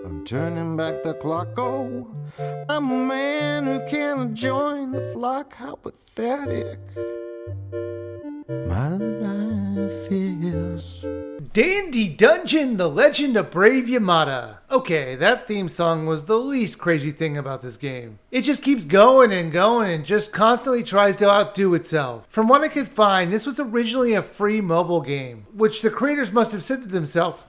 I'm turning back the clock, oh, I'm a man who can't join the flock. How pathetic my life is. Dandy Dungeon, The Legend of Brave Yamada. Okay, that theme song was the least crazy thing about this game. It just keeps going and just constantly tries to outdo itself. From what I could find, this was originally a free mobile game, which the creators must have said to themselves,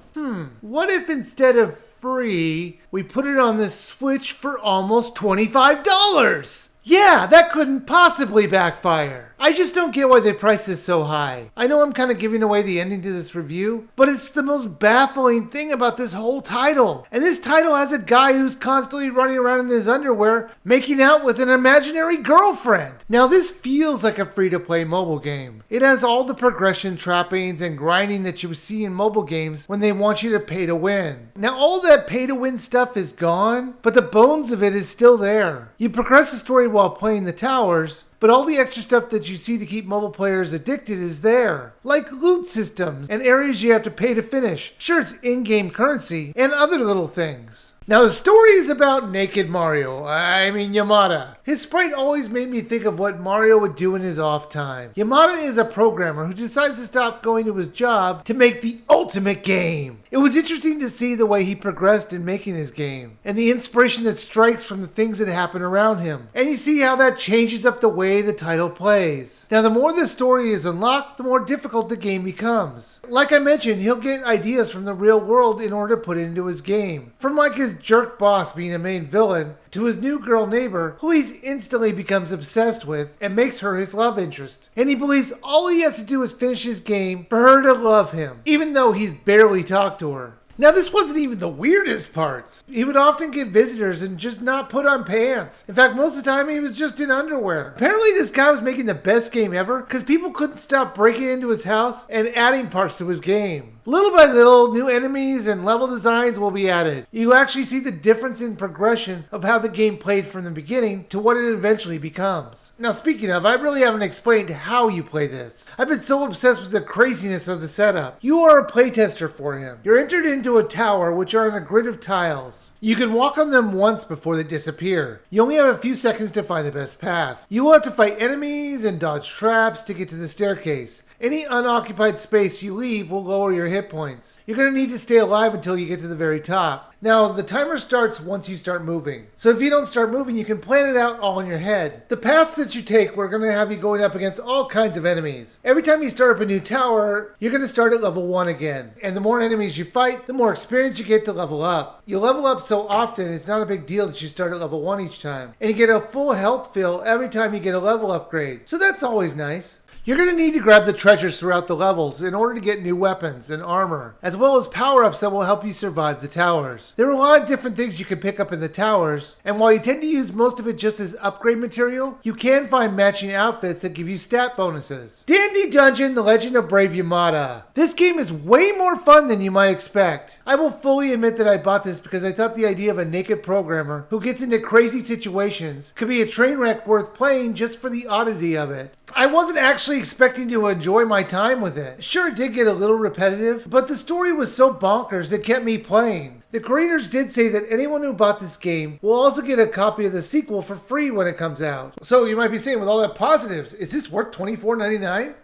what if instead of free, we put it on the Switch for almost $25? Yeah, that couldn't possibly backfire. I just don't get why they priced this so high. I know I'm kind of giving away the ending to this review, but it's the most baffling thing about this whole title. And this title has a guy who's constantly running around in his underwear, making out with an imaginary girlfriend. Now this feels like a free-to-play mobile game. It has all the progression trappings and grinding that you see in mobile games when they want you to pay to win. Now all that pay to win stuff is gone, but the bones of it is still there. You progress the story while playing the towers, but all the extra stuff that you see to keep mobile players addicted is there. Like loot systems and areas you have to pay to finish. Sure, it's in-game currency and other little things. Now the story is about naked Mario, Yamada. His sprite always made me think of what Mario would do in his off time. Yamada is a programmer who decides to stop going to his job to make the ultimate game. It was interesting to see the way he progressed in making his game, and the inspiration that strikes from the things that happen around him. And you see how that changes up the way the title plays. Now the more the story is unlocked, the more difficult the game becomes. Like I mentioned, he'll get ideas from the real world in order to put it into his game. From like his jerk boss being a main villain, to his new girl neighbor, who he instantly becomes obsessed with and makes her his love interest. And he believes all he has to do is finish his game for her to love him, even though he's barely talked to her. Now this wasn't even the weirdest parts. He would often get visitors and just not put on pants. In fact, most of the time he was just in underwear. Apparently this guy was making the best game ever because people couldn't stop breaking into his house and adding parts to his game. Little by little, new enemies and level designs will be added. You actually see the difference in progression of how the game played from the beginning to what it eventually becomes. Now speaking of, I really haven't explained how you play this. I've been so obsessed with the craziness of the setup. You are a playtester for him. You're entered into a tower which are on a grid of tiles. You can walk on them once before they disappear. You only have a few seconds to find the best path. You will have to fight enemies and dodge traps to get to the staircase. Any unoccupied space you leave will lower your hit points. You're going to need to stay alive until you get to the very top. Now, the timer starts once you start moving. So if you don't start moving, you can plan it out all in your head. The paths that you take, we're going to have you going up against all kinds of enemies. Every time you start up a new tower, you're going to start at level 1 again. And the more enemies you fight, the more experience you get to level up. You level up so often, it's not a big deal that you start at level 1 each time. And you get a full health fill every time you get a level upgrade. So that's always nice. You're going to need to grab the treasures throughout the levels in order to get new weapons and armor, as well as power-ups that will help you survive the towers. There are a lot of different things you can pick up in the towers, and while you tend to use most of it just as upgrade material, you can find matching outfits that give you stat bonuses. Dandy Dungeon, The Legend of Brave Yamada. This game is way more fun than you might expect. I will fully admit that I bought this because I thought the idea of a naked programmer who gets into crazy situations could be a train wreck worth playing just for the oddity of it. I wasn't actually expecting to enjoy my time with it. Sure, it did get a little repetitive, but the story was so bonkers it kept me playing. The creators did say that anyone who bought this game will also get a copy of the sequel for free when it comes out. So you might be saying, with all that positives, is this worth $24.99?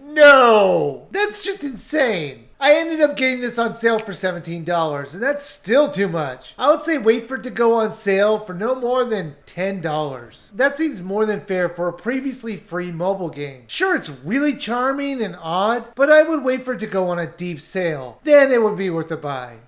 No! That's just insane. I ended up getting this on sale for $17, and that's still too much. I would say wait for it to go on sale for no more than $10. That seems more than fair for a previously free mobile game. Sure, it's really charming and odd, but I would wait for it to go on a deep sale. Then it would be worth a buy.